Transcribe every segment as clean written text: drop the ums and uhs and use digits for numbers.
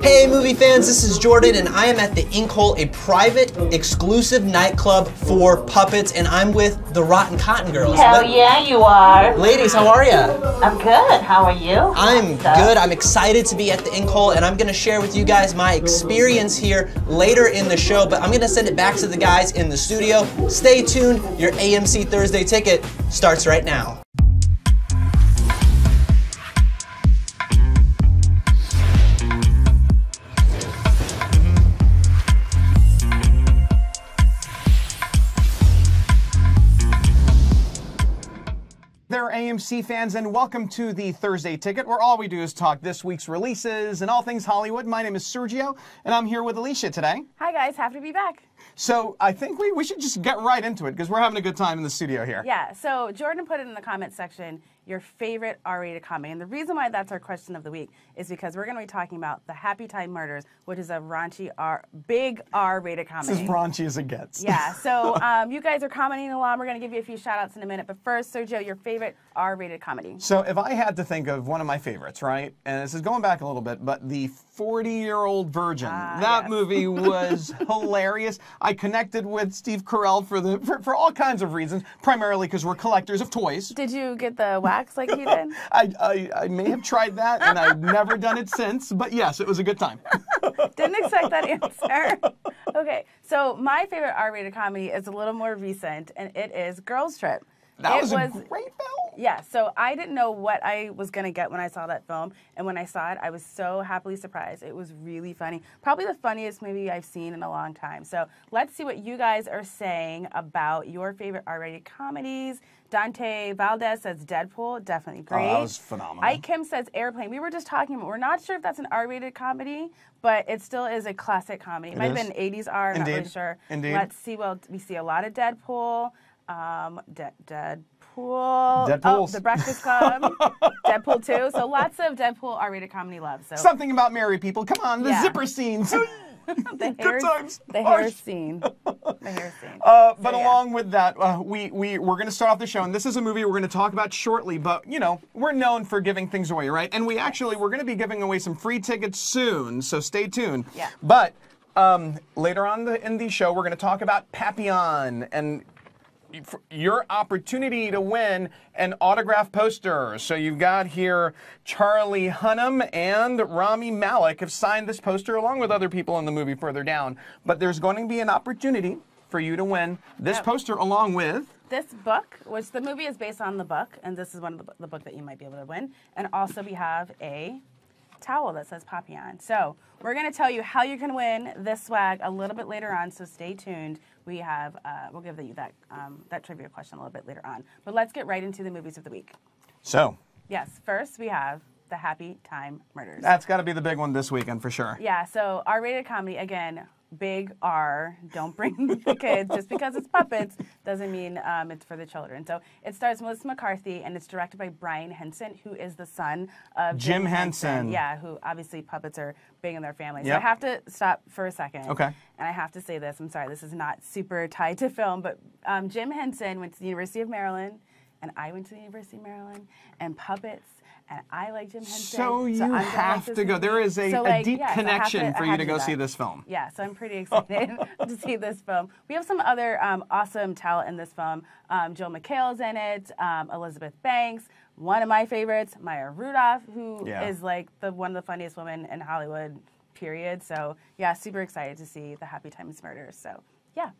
Hey movie fans, this is Jordan and I am at the Ink Hole, a private, exclusive nightclub for puppets, and I'm with the Rotten Cotton Girls. Hell yeah, you are. Ladies, how are ya? I'm good. How are you? I'm good. I'm excited to be at the Ink Hole, and I'm gonna share with you guys my experience here later in the show, but I'm gonna send it back to the guys in the studio. Stay tuned. Your AMC Thursday Ticket starts right now. There, AMC fans, and welcome to the Thursday Ticket, where all we do is talk this week's releases and all things Hollywood. My name is Sergio, and I'm here with Alicia today. Hi guys, happy to be back. So I think we should just get right into it, because we're having a good time in the studio here. Yeah, so Jordan put it in the comments section, your favorite R-rated comedy. And the reason why that's our question of the week is because we're going to be talking about the Happytime Murders, which is a raunchy, big R-rated comedy. It's as raunchy as it gets. Yeah, so you guys are commenting along. We're going to give you a few shout-outs in a minute. But first, Sergio, your favorite R-rated comedy. So if I had to think of one of my favorites, right, and this is going back a little bit, but the 40-Year-Old Virgin. That movie was hilarious. I connected with Steve Carell for all kinds of reasons, primarily because we're collectors of toys. Did you get the wax like he did? I may have tried that, and I've never done it since, but yes, it was a good time. Didn't expect that answer. Okay, so my favorite R-rated comedy is a little more recent, and it is Girls Trip. That was a great film. Yeah, so I didn't know what I was going to get when I saw that film, and when I saw it, I was so happily surprised. It was really funny. Probably the funniest movie I've seen in a long time. So let's see what you guys are saying about your favorite R-rated comedies. Dante Valdez says Deadpool, definitely great. Oh, that was phenomenal. Ike Kim says Airplane. We were just talking about, we're not sure if that's an R-rated comedy, but it still is a classic comedy. It might have been 80s R, I'm not really sure. Indeed. Let's see, well, we see a lot of Deadpool. Deadpool. Oh, The Breakfast Club. Deadpool 2. So lots of Deadpool R-rated comedy love. So something about married people. Come on, the zipper scenes. the hair scene. But along with that, we're going to start off the show, and this is a movie we're going to talk about shortly, but, you know, we're known for giving things away, right? And we're going to be giving away some free tickets soon, so stay tuned. Yeah. But later on in the show, we're going to talk about PAPILLON and your opportunity to win an autographed poster. So you've got here Charlie Hunnam and Rami Malek have signed this poster along with other people in the movie further down. But there's going to be an opportunity for you to win this poster along with this book, which the movie is based on the book, and this is one of the book that you might be able to win. And also we have a towel that says PAPILLON. So we're going to tell you how you can win this swag a little bit later on, so stay tuned. We have, we'll give you that trivia question a little bit later on. But let's get right into the movies of the week. So. Yes, first we have the Happytime Murders. That's got to be the big one this weekend for sure. Yeah, so R-rated comedy, again, big R. Don't bring the kids. Just because it's puppets doesn't mean it's for the children. So it stars Melissa McCarthy, and it's directed by Brian Henson, who is the son of Jim Henson. Yeah, who obviously puppets are big in their family. So Yep. I have to stop for a second. Okay. And I have to say this. I'm sorry, this is not super tied to film, but Jim Henson went to the University of Maryland, and I went to the University of Maryland, and puppets. And I like Jim Henson. So you have to go. There is a deep connection for you to go see this film. Yeah, so I'm pretty excited to see this film. We have some other awesome talent in this film. Joel McHale's in it, Elizabeth Banks, one of my favorites, Maya Rudolph, who is like one of the funniest women in Hollywood, period. So yeah, super excited to see the Happytime Murders. So yeah.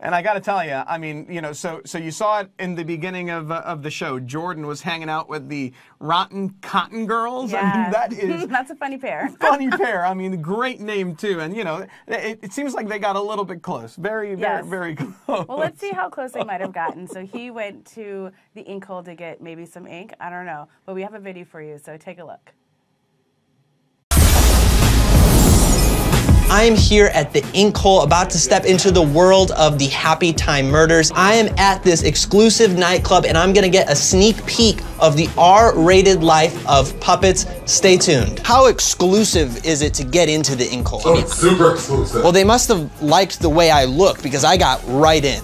And I got to tell you, I mean, you know, so you saw it in the beginning of the show. Jordan was hanging out with the Rotten Cotton Girls. Yeah. I mean, that is that's a funny pair. Funny pair. I mean, great name too. And you know, it seems like they got a little bit close. Very close. Well, let's see how close they might have gotten. So he went to the Ink Hole to get maybe some ink. I don't know, but we have a video for you. So take a look. I am here at the Ink Hole, about to step into the world of the Happytime Murders. I am at this exclusive nightclub, and I'm gonna get a sneak peek of the R-rated life of puppets. Stay tuned. How exclusive is it to get into the Ink Hole? Oh, it's super exclusive. Well, they must have liked the way I look, because I got right in.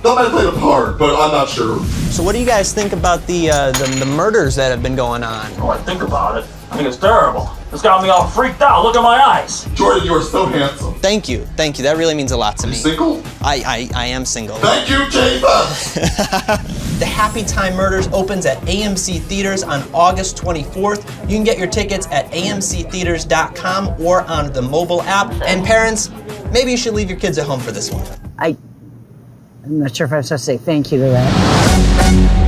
That might have played a part, but I'm not sure. So what do you guys think about the murders that have been going on? Oh, I think about it. I think it's terrible. It's got me all freaked out. Look at my eyes. Jordan, you are so handsome. Thank you. Thank you. That really means a lot to me. You single? I am single. Thank you, Jesus. The Happytime Murders opens at AMC Theaters on August 24th. You can get your tickets at amctheaters.com or on the mobile app. And parents, maybe you should leave your kids at home for this one. I'm not sure if I'm supposed to say thank you to that.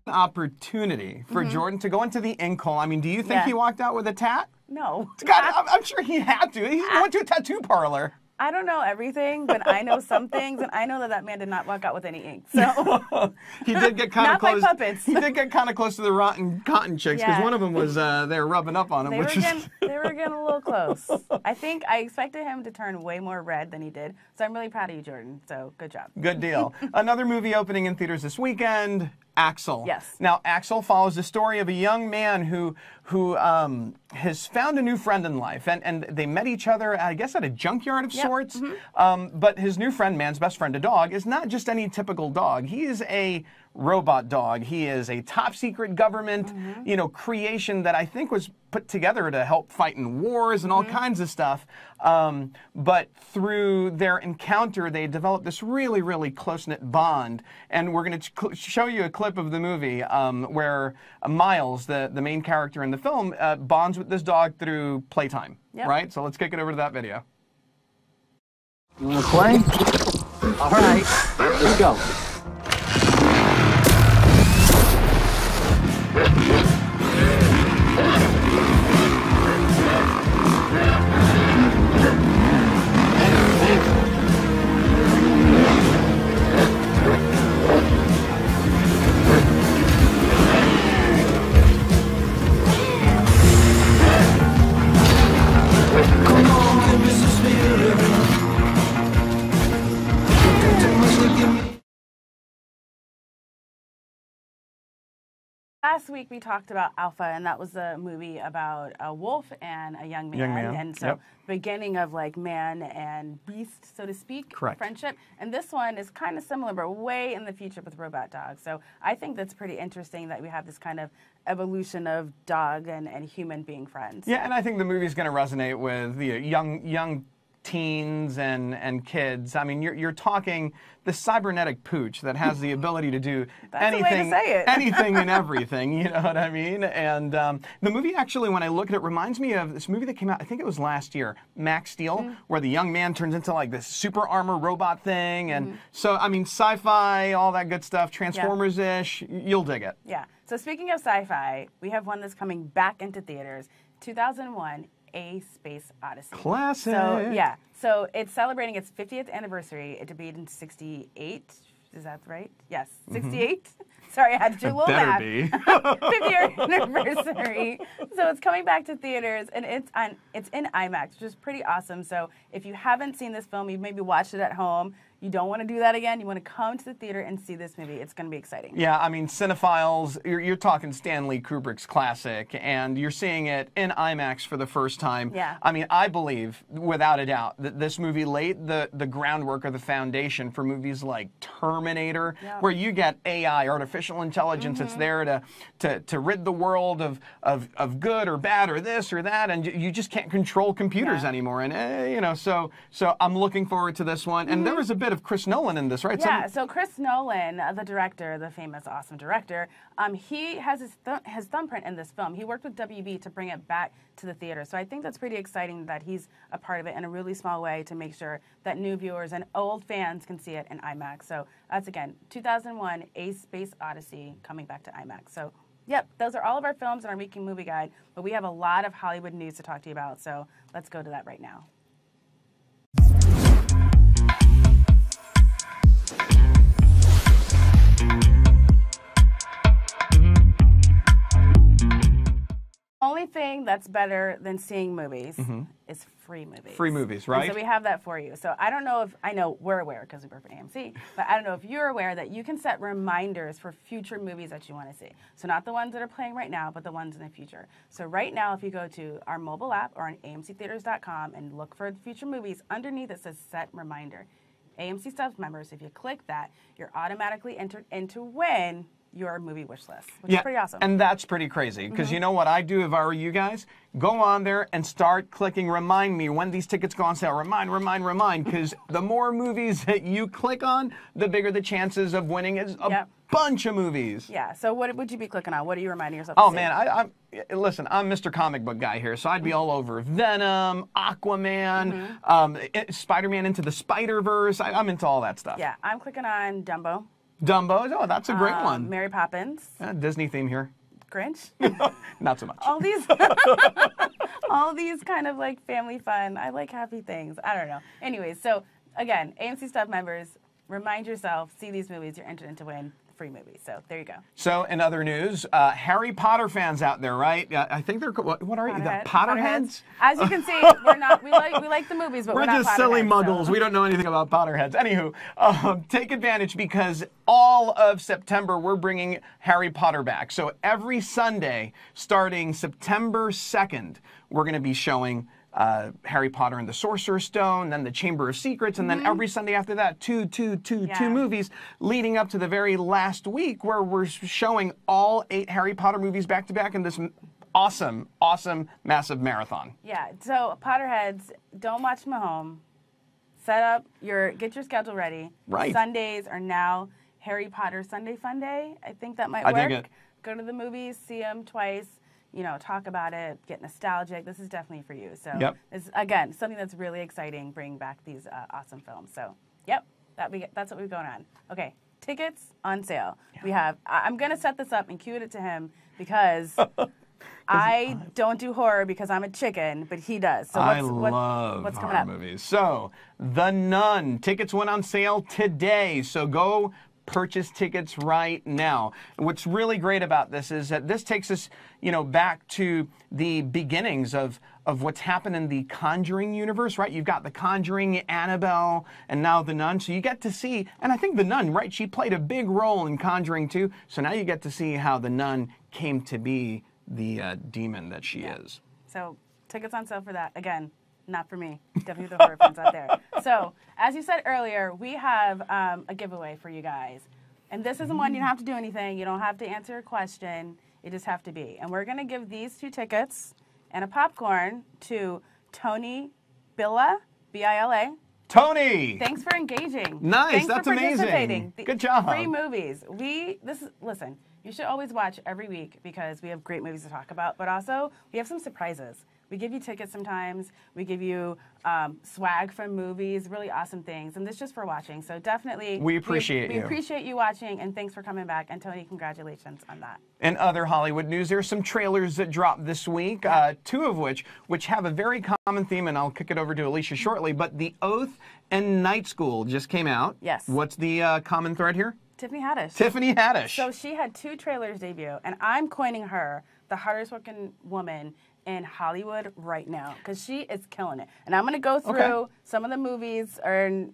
Opportunity for Jordan to go into the ink hole. I mean, do you think he walked out with a tat? No. God, I'm sure he had to. He went to a tattoo parlor. I don't know everything, but I know some things, and I know that that man did not walk out with any ink. So he did get kind of close. Not by puppets. He did get kind of close to the rotten cotton chicks because one of them was they were rubbing up on him. They were getting a little close. I expected him to turn way more red than he did. So I'm really proud of you, Jordan. So good job. Good deal. Another movie opening in theaters this weekend. A.X.L. Yes. Now, A.X.L. follows the story of a young man who has found a new friend in life, and they met each other, I guess, at a junkyard of sorts. But his new friend, man's best friend, a dog, is not just any typical dog. He is a robot dog. He is a top secret government, creation that I think was put together to help fight in wars and all kinds of stuff. But through their encounter, they developed this really, really close-knit bond. And we're going to show you a clip of the movie where Miles, the main character in the film, bonds with this dog through playtime. Right? So let's kick it over to that video. You want to play? All right, let's go. Last week we talked about Alpha, and that was a movie about a wolf and a young man. And so beginning of like man and beast, so to speak, friendship. And this one is kind of similar, but way in the future with robot dogs. So I think that's pretty interesting that we have this kind of evolution of dog and human being friends. Yeah, and I think the movie's going to resonate with young teens and kids. I mean, you're talking the cybernetic pooch that has the ability to do anything and everything, you know what I mean? And the movie actually, when I look at it, reminds me of this movie that came out, I think it was last year, Max Steel, where the young man turns into like this super armor robot thing. And so, I mean, sci-fi, all that good stuff, Transformers-ish, you'll dig it. Yeah. So speaking of sci-fi, we have one that's coming back into theaters, 2001, A Space Odyssey. Classic. So, yeah. So it's celebrating its 50th anniversary. It debuted in 68. Is that right? Yes. 68? Sorry, I had to do a little math. 50th anniversary. So it's coming back to theaters, and it's in IMAX, which is pretty awesome. So if you haven't seen this film, you maybe watched it at home, you don't want to do that again, you want to come to the theater and see this movie. It's going to be exciting. Yeah, I mean, cinephiles, you're talking Stanley Kubrick's classic, and you're seeing it in IMAX for the first time. Yeah. I mean, I believe, without a doubt, that this movie laid the groundwork or the foundation for movies like Terminator, where you get AI, artificial intelligence, it's there to rid the world of good or bad or this or that, and you just can't control computers anymore. And, so I'm looking forward to this one. And there was a bit of Chris Nolan in this, right? Yeah, so Chris Nolan, the director, the famous, awesome director, he has his thumbprint in this film. He worked with WB to bring it back to the theater. So I think that's pretty exciting that he's a part of it in a really small way to make sure that new viewers and old fans can see it in IMAX. So that's, again, 2001, A Space Odyssey, coming back to IMAX. So, yep, those are all of our films in our weekly movie guide, but we have a lot of Hollywood news to talk to you about, so let's go to that right now. Only thing that's better than seeing movies is free movies. Free movies, right? And so we have that for you. So I don't know if, I know we're aware because we work for AMC, but I don't know if you're aware that you can set reminders for future movies that you want to see. So not the ones that are playing right now, but the ones in the future. So right now, if you go to our mobile app or on amctheaters.com and look for future movies, underneath it says set reminder. AMC Stuff members, if you click that, you're automatically entered into when your movie wish list, which is pretty awesome. And that's pretty crazy, because you know what I do if I were you guys? Go on there and start clicking remind me when these tickets go on sale. Remind, because the more movies that you click on, the bigger the chances of winning is a bunch of movies. Yeah, so what would you be clicking on? What are you reminding yourself Oh to man, listen, I'm Mr. Comic Book guy here, so I'd be all over Venom, Aquaman, Spider-Man Into the Spider-Verse. I'm into all that stuff. Yeah, I'm clicking on Dumbo. Dumbo, oh, that's a great one. Mary Poppins. Disney theme here. Grinch. Not so much. All these, all these kind of like family fun. I like happy things. I don't know. Anyways, so again, AMC Stuff members, remind yourself, see these movies, you're entered in to win free movies. So there you go. So in other news, Harry Potter fans out there, right? I think they're what are you? The Potterheads? As you can see, we're not. We like the movies, but we're not just silly muggles. So. We don't know anything about Potterheads. Anywho, take advantage, because all of September we're bringing Harry Potter back. So every Sunday, starting September 2nd, we're going to be showing Harry Potter and the Sorcerer's Stone, then the Chamber of Secrets, and then every Sunday after that, two movies, leading up to the very last week where we're showing all 8 Harry Potter movies back to back in this awesome, massive marathon. Yeah, so Potterheads, don't watch them at home. Get your schedule ready. Right. Sundays are now Harry Potter Sunday Fun Day. I think that might work. I dig it. Go to the movies, see them twice. You know, talk about it, get nostalgic. This is definitely for you. So, it's, again, something that's really exciting, bringing back these awesome films. So, that's what we've going on. Okay, tickets on sale. We have, I'm going to set this up and cue it to him because I don't do horror because I'm a chicken, but he does. So I love what's coming horror up? movies. So, The Nun. Tickets went on sale today. So go purchase tickets right now. And what's really great about this is that this takes us, back to the beginnings of what's happened in the Conjuring universe, right? You've got The Conjuring, Annabelle, and now The Nun. So you get to see, and I think The Nun, right? She played a big role in Conjuring too. So now you get to see how The Nun came to be the demon that she is. So tickets on sale for that. Again, not for me. Definitely the horror fans out there. So, as you said earlier, we have a giveaway for you guys. And this isn't one you don't have to do anything. You don't have to answer a question. You just have to be. And we're going to give these 2 tickets and a popcorn to Tony Billa, B-I-L-A. Tony! Thanks for engaging. Nice, Thanks that's for participating. amazing. Good job. Free movies. Listen, you should always watch every week because we have great movies to talk about, but also we have some surprises. We give you tickets sometimes. We give you swag from movies, really awesome things. And this is just for watching. So definitely, we appreciate you. We appreciate you watching, and thanks for coming back. And Tony, congratulations on that. In other Hollywood news, there's some trailers that dropped this week, 2 of which have a very common theme, and I'll kick it over to Alicia shortly. But The Oath and Night School just came out. Yes. What's the common thread here? Tiffany Haddish. Tiffany Haddish. So she had 2 trailers debut, and I'm coining her the hardest working woman in Hollywood right now because she is killing it. And I'm going to go through some of the movies or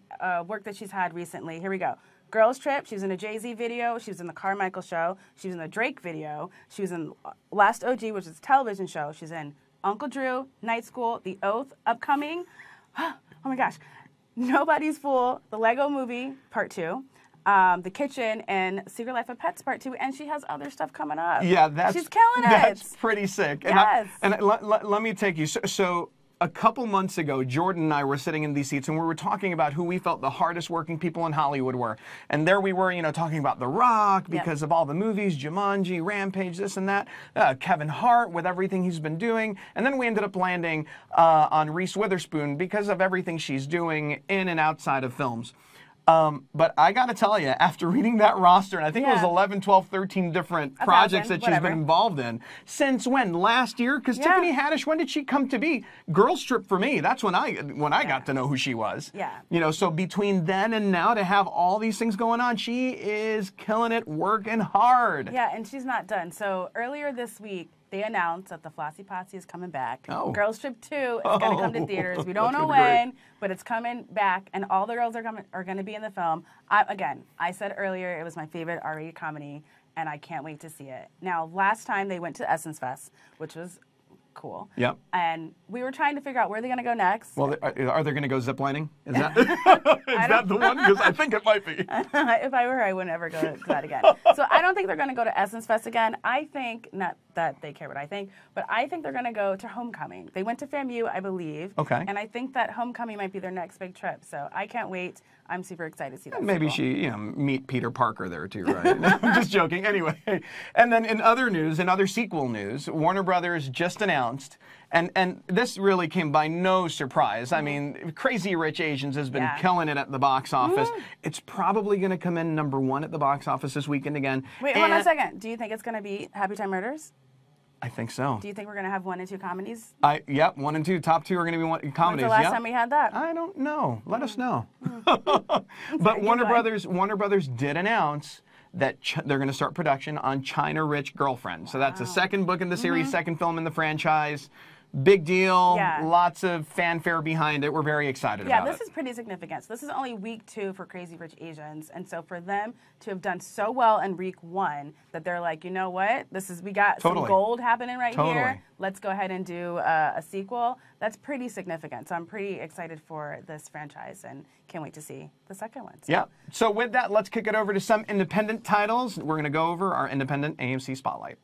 work that she's had recently. Here we go. Girls Trip. She was in a Jay-Z video. She was in the Carmichael show. She was in the Drake video. She was in Last OG, which is a television show. She's in Uncle Drew, Night School, The Oath, upcoming. Oh my gosh. Nobody's Fool, the Lego Movie, Part 2. The Kitchen, and Secret Life of Pets Part 2, and she has other stuff coming up. Yeah, she's killing it. That's pretty sick. Yes. And let me take you. So a couple months ago, Jordan and I were sitting in these seats, and we were talking about who we felt the hardest working people in Hollywood were. And there we were, talking about The Rock because of all the movies, Jumanji, Rampage, this and that. Kevin Hart with everything he's been doing. And then we ended up landing on Reese Witherspoon because of everything she's doing in and outside of films. But I got to tell you, after reading that roster, and I think it was 11, 12, 13 different projects that she's been involved in. Since when? Last year? Because Tiffany Haddish, when did she come to be? Girls Trip for me, that's when I got to know who she was. Yeah. So between then and now to have all these things going on, she is killing it, working hard. Yeah, and she's not done. So earlier this week, they announced that the Flossy Posse is coming back. Oh. Girls Trip 2 is going to come to theaters. We don't know when, but it's coming back, and all the girls are going to be in the film. I said earlier it was my favorite R-rated comedy, and I can't wait to see it. Now, last time they went to Essence Fest, which was cool. Yep. And we were trying to figure out where they're going to go next. Well, are they going to go ziplining? Is that is that the one? Because I think it might be. If I were her, I would never go to that again. So I don't think they're going to go to Essence Fest again. I think, not that they care what I think, but I think they're going to go to Homecoming. They went to FAMU, I believe. Okay. And I think that Homecoming might be their next big trip. So I can't wait. I'm super excited to see that. Maybe she, meet Peter Parker there too, right? I'm just joking. Anyway, and then in other news, in other sequel news, Warner Brothers just announced, and this really came by no surprise. I mean, Crazy Rich Asians has been killing it at the box office. It's probably going to come in #1 at the box office this weekend again. Wait, hold on a second. Do you think it's going to be Happytime Murders? I think so. Do you think we're going to have 1 and 2 comedies? Yep, 1 and 2. Top 2 are going to be comedies. When's the last time we had that? I don't know. Let us know. But Warner Brothers did announce that they're going to start production on China Rich Girlfriend. So that's the second book in the series, second film in the franchise. Big deal. Yeah. Lots of fanfare behind it. We're very excited about it. Yeah, this is pretty significant. So this is only week 2 for Crazy Rich Asians, and so for them to have done so well in week 1 that they're like, you know what? We got some gold happening right here. Let's go ahead and do a sequel. That's pretty significant. So I'm pretty excited for this franchise and can't wait to see the second one. So. Yeah. So with that, let's kick it over to some independent titles. We're going to go over our independent AMC Spotlight.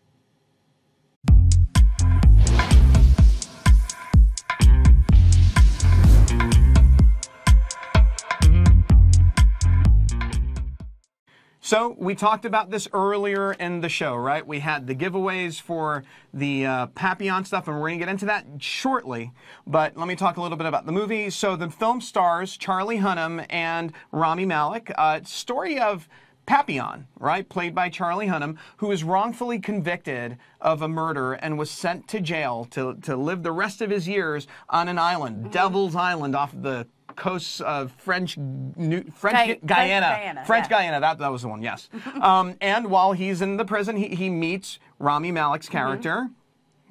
So we talked about this earlier in the show, right? We had the giveaways for the Papillon stuff, and we're going to get into that shortly. But let me talk a little bit about the movie. So the film stars Charlie Hunnam and Rami Malek. Story of Papillon, right, played by Charlie Hunnam, who was wrongfully convicted of a murder and was sent to jail to live the rest of his years on an island, Devil's Island, off the coasts of French Guyana. That was the one, yes. And while he's in the prison, he meets Rami Malek's character.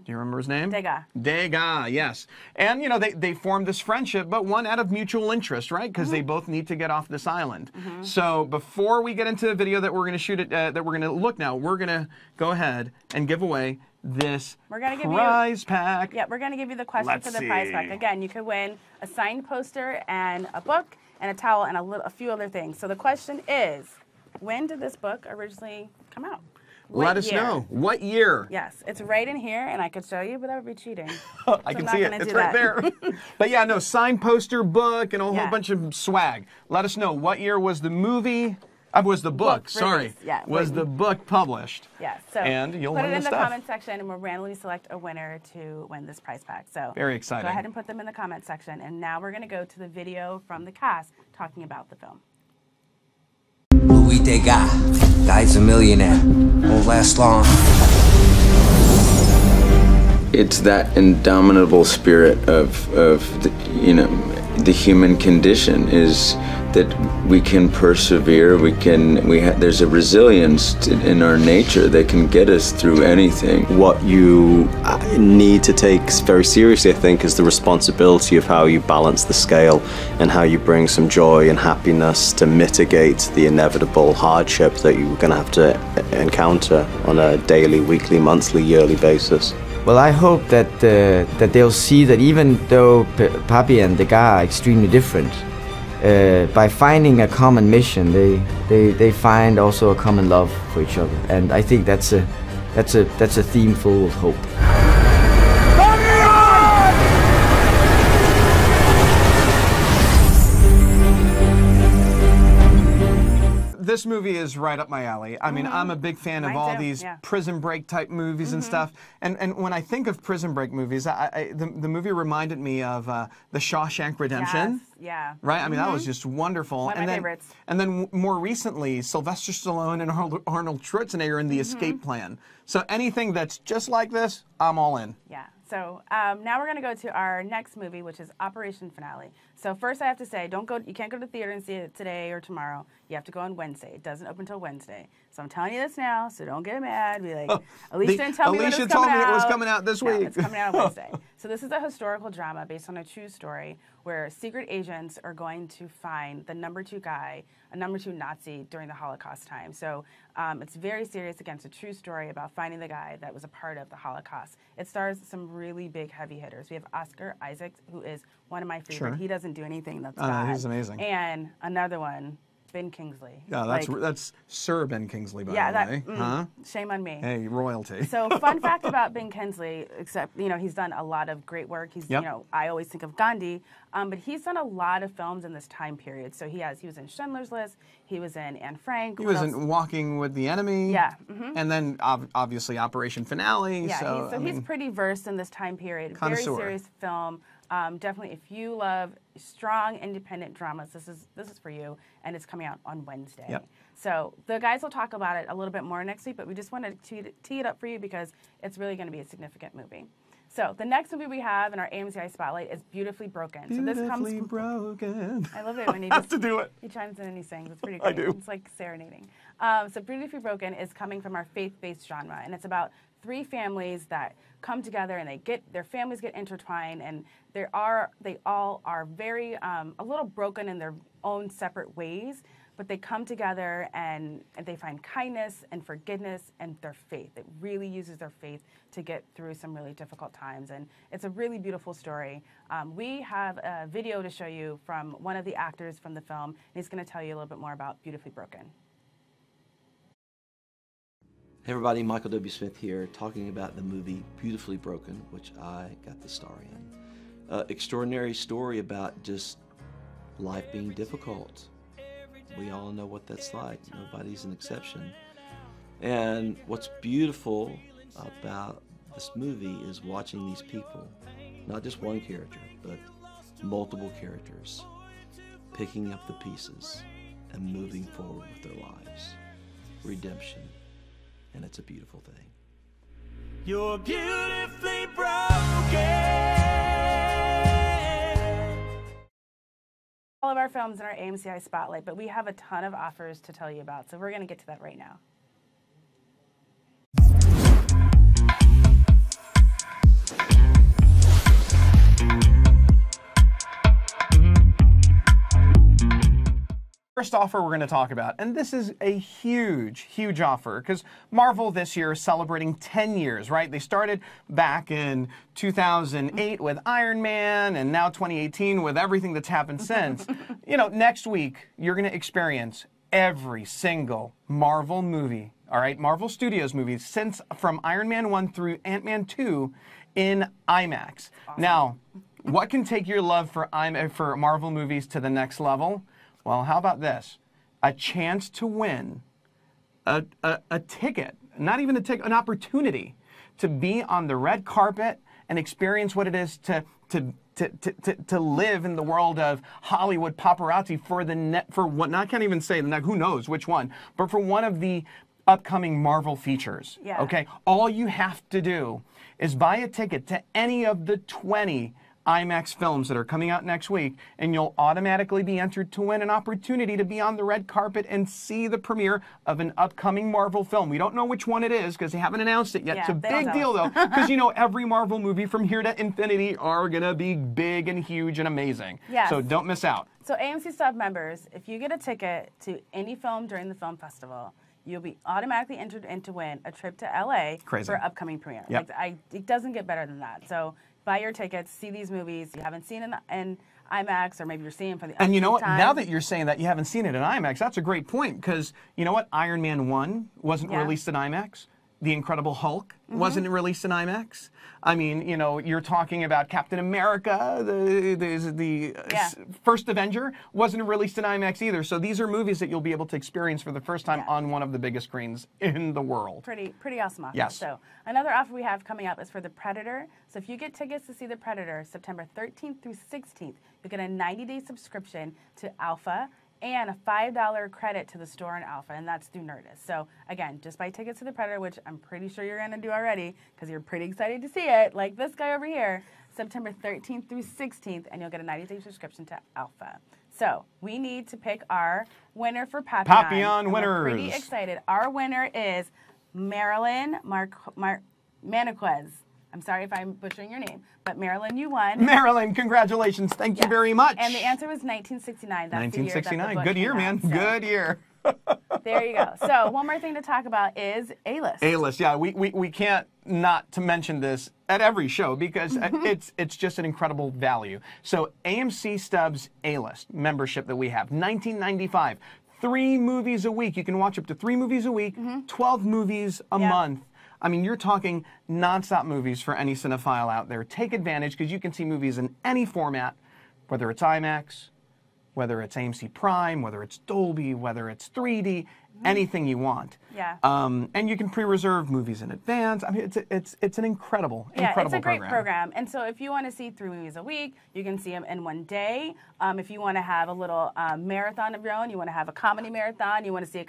Do you remember his name? Degas, yes. And, they formed this friendship, but one out of mutual interest, right? Because they both need to get off this island. So before we get into the video that we're going to shoot it, that we're going to look now, we're going to go ahead and give away this prize pack. Yeah, we're going to give you the question for the prize pack. Again, you could win a signed poster and a book and a towel and a few other things. So the question is, when did this book originally come out? Let us know. What year? Yes, it's right in here, and I could show you, but that would be cheating. I can see it. It's right there. But yeah, no, signed poster, book, and a whole bunch of swag. Let us know. What year was the movie? Was the book, sorry. Yeah, was the book published? Yeah, so and you'll put win it in the stuff. comment section, and we'll randomly select a winner to win this prize pack. So very exciting. Go ahead and put them in the comment section, and now we're going to go to the video from the cast talking about the film. Degas, guy's a millionaire, won't last long. It's that indomitable spirit of the human condition is that we can persevere. There's a resilience in our nature that can get us through anything. What you need to take very seriously, I think, is the responsibility of how you balance the scale and how you bring some joy and happiness to mitigate the inevitable hardship that you're going to have to encounter on a daily, weekly, monthly, yearly basis. Well, I hope that they'll see that even though Papi and Degas are extremely different, by finding a common mission, they find also a common love for each other, and I think that's a theme full of hope. This movie is right up my alley. I mean, I'm a big fan of all these Prison Break type movies and stuff. And when I think of Prison Break movies, the movie reminded me of The Shawshank Redemption. Yes. Yeah. Right? I mean, that was just wonderful. One of my favorites. And then more recently, Sylvester Stallone and Arnold Schwarzenegger in The Escape Plan. So anything that's just like this, I'm all in. Yeah. So now we're going to go to our next movie, which is Operation Finale. So first I have to say, you can't go to the theater and see it today or tomorrow. You have to go on Wednesday. It doesn't open until Wednesday. So I'm telling you this now, so don't get mad. Be like, Alicia didn't tell me when it was coming out. Alicia told me it was coming out this week. It's coming out on Wednesday. So this is a historical drama based on a true story where secret agents are going to find the #2 guy, a #2 Nazi during the Holocaust time. So it's very serious. Again, it's a true story about finding the guy that was a part of the Holocaust. It stars some really big heavy hitters. We have Oscar Isaac, who is one of my favorites. Sure. He doesn't do anything that's Oh, bad. he's amazing. And another one, Ben Kingsley. Yeah, that's Sir Ben Kingsley, by the way. Huh? Shame on me. Hey, royalty. So, fun fact about Ben Kingsley, except, you know, he's done a lot of great work. He's, you know, I always think of Gandhi, but he's done a lot of films in this time period. So he was in Schindler's List, he was in Anne Frank. He was in Walking with the Enemy. Yeah. And then obviously Operation Finale. Yeah, so he's pretty versed in this time period. Connoisseur. Very serious film. Definitely, if you love strong, independent dramas, this is for you, and it's coming out on Wednesday. Yep. So the guys will talk about it a little bit more next week, but we just wanted to tee it up for you because it's really going to be a significant movie. So the next movie we have in our AMCI Spotlight is Beautifully Broken. Beautifully Broken. I love it when he has to do it. He chimes in and he sings. It's pretty great. I do. It's like serenading. So Beautifully Broken is coming from our faith-based genre, and it's about 3 families that come together and their families get intertwined, and they all are very a little broken in their own separate ways, but they come together and they find kindness and forgiveness and their faith. It really uses their faith to get through some really difficult times, and it's a really beautiful story. We have a video to show you from one of the actors from the film, and he's going to tell you a little bit more about Beautifully Broken. Hey everybody, Michael W. Smith here, talking about the movie Beautifully Broken, which I got the star in. Extraordinary story about just life being difficult. We all know what that's like. Nobody's an exception. And what's beautiful about this movie is watching these people, not just one character, but multiple characters, picking up the pieces and moving forward with their lives. Redemption. And it's a beautiful thing. You're beautifully broken. All of our films in our AMCI Spotlight, but we have a ton of offers to tell you about, so we're going to get to that right now. First offer we're going to talk about, and this is a huge, huge offer, because Marvel this year is celebrating 10 years, right? They started back in 2008 with Iron Man, and now 2018 with everything that's happened since. You know, next week, you're going to experience every single Marvel movie, all right? Marvel Studios movies, since from Iron Man 1 through Ant-Man 2 in IMAX. Awesome. Now, what can take your love for Marvel movies to the next level? Well, how about this? A chance to win a ticket, not even a ticket, an opportunity to be on the red carpet and experience what it is to live in the world of Hollywood paparazzi for what, I can't even say, who knows which one, but for one of the upcoming Marvel features. Yeah. Okay, all you have to do is buy a ticket to any of the 20 IMAX films that are coming out next week, and you'll automatically be entered to win an opportunity to be on the red carpet and see the premiere of an upcoming Marvel film. We don't know which one it is because they haven't announced it yet. Yeah, it's a big deal, though, because, you know, every Marvel movie from here to infinity are going to be big and huge and amazing. Yes. So don't miss out. So AMC Sub members, if you get a ticket to any film during the film festival, you'll be automatically entered in to win a trip to LA for an upcoming premiere. Yep. It doesn't get better than that. So buy your tickets, see these movies you haven't seen in IMAX, or maybe you're seeing for the And you know what? Time. Now that you're saying that you haven't seen it in IMAX, that's a great point, because you know what? Iron Man 1 wasn't released in IMAX. The Incredible Hulk wasn't released in IMAX. I mean, you know, you're talking about Captain America, the first Avenger, wasn't released in IMAX either. So these are movies that you'll be able to experience for the first time on one of the biggest screens in the world. Pretty awesome offer. Yes. So another offer we have coming up is for The Predator. So if you get tickets to see The Predator September 13th through 16th, you get a 90-day subscription to Alpha and a $5 credit to the store in Alpha, and that's through Nerdist. So again, just buy tickets to The Predator, which I'm pretty sure you're going to do already because you're pretty excited to see it, like this guy over here, September 13th through 16th, and you'll get a 90-day subscription to Alpha. So we need to pick our winner for Papillon. Papillon winners. We're pretty excited. Our winner is Marilyn Marquez. I'm sorry if I'm butchering your name, but Marilyn, you won. Marilyn, congratulations. Thank you very much. And the answer was 1969. That's 1969. The year that the book Good year, came man. out, so. Good year. There you go. So one more thing to talk about is A-list. A-list, yeah. We can't not to mention this at every show because it's just an incredible value. So AMC Stubs A-list membership that we have, $19.95. 3 movies a week. You can watch up to 3 movies a week, 12 movies a month. I mean, you're talking nonstop movies for any cinephile out there. Take advantage because you can see movies in any format, whether it's IMAX, whether it's AMC Prime, whether it's Dolby, whether it's 3D, anything you want. Yeah. And you can pre-reserve movies in advance. I mean, it's an incredible program. Yeah, it's a great program. And so if you want to see 3 movies a week, you can see them in one day. If you want to have a little marathon of your own, you want to have a comedy marathon, you want to see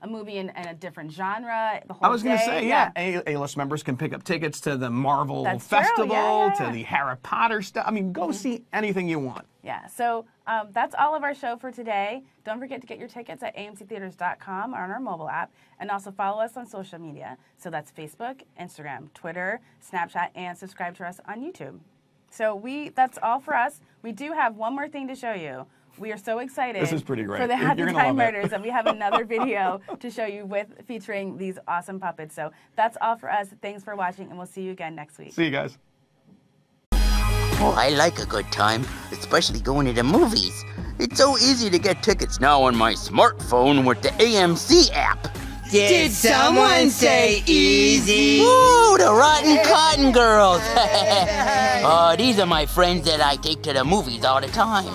a movie in a different genre, the whole day. I was going to say, yeah, A-list members can pick up tickets to the Marvel That's Festival, true. to the Harry Potter stuff. I mean, go see anything you want. Yeah, so that's all of our show for today. Don't forget to get your tickets at amctheaters.com or on our mobile app, and also follow us on social media. So that's Facebook, Instagram, Twitter, Snapchat, and subscribe to us on YouTube. So that's all for us. We do have one more thing to show you. We are so excited. This is pretty great. For the Happytime Murders, it. and we have another video to show you featuring these awesome puppets. So that's all for us. Thanks for watching, and we'll see you again next week. See you guys. Oh, I like a good time, especially going to the movies. It's so easy to get tickets now on my smartphone with the AMC app. Did someone say easy? Ooh, the Rotten Cotton Girls. Oh, these are my friends that I take to the movies all the time.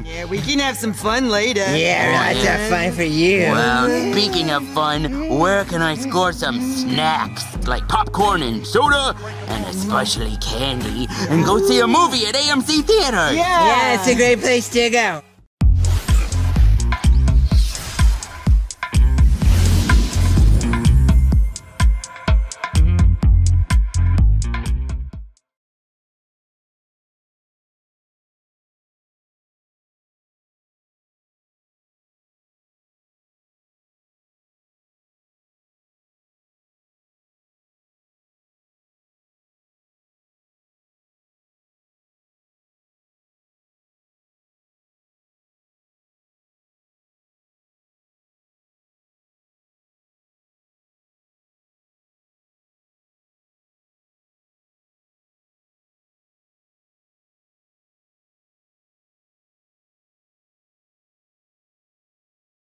Yeah, we can have some fun later. Yeah, lots of fun for you. Well, speaking of fun, where can I score some snacks like popcorn and soda, and especially candy, and go see a movie at AMC Theaters? Yeah, it's a great place to go.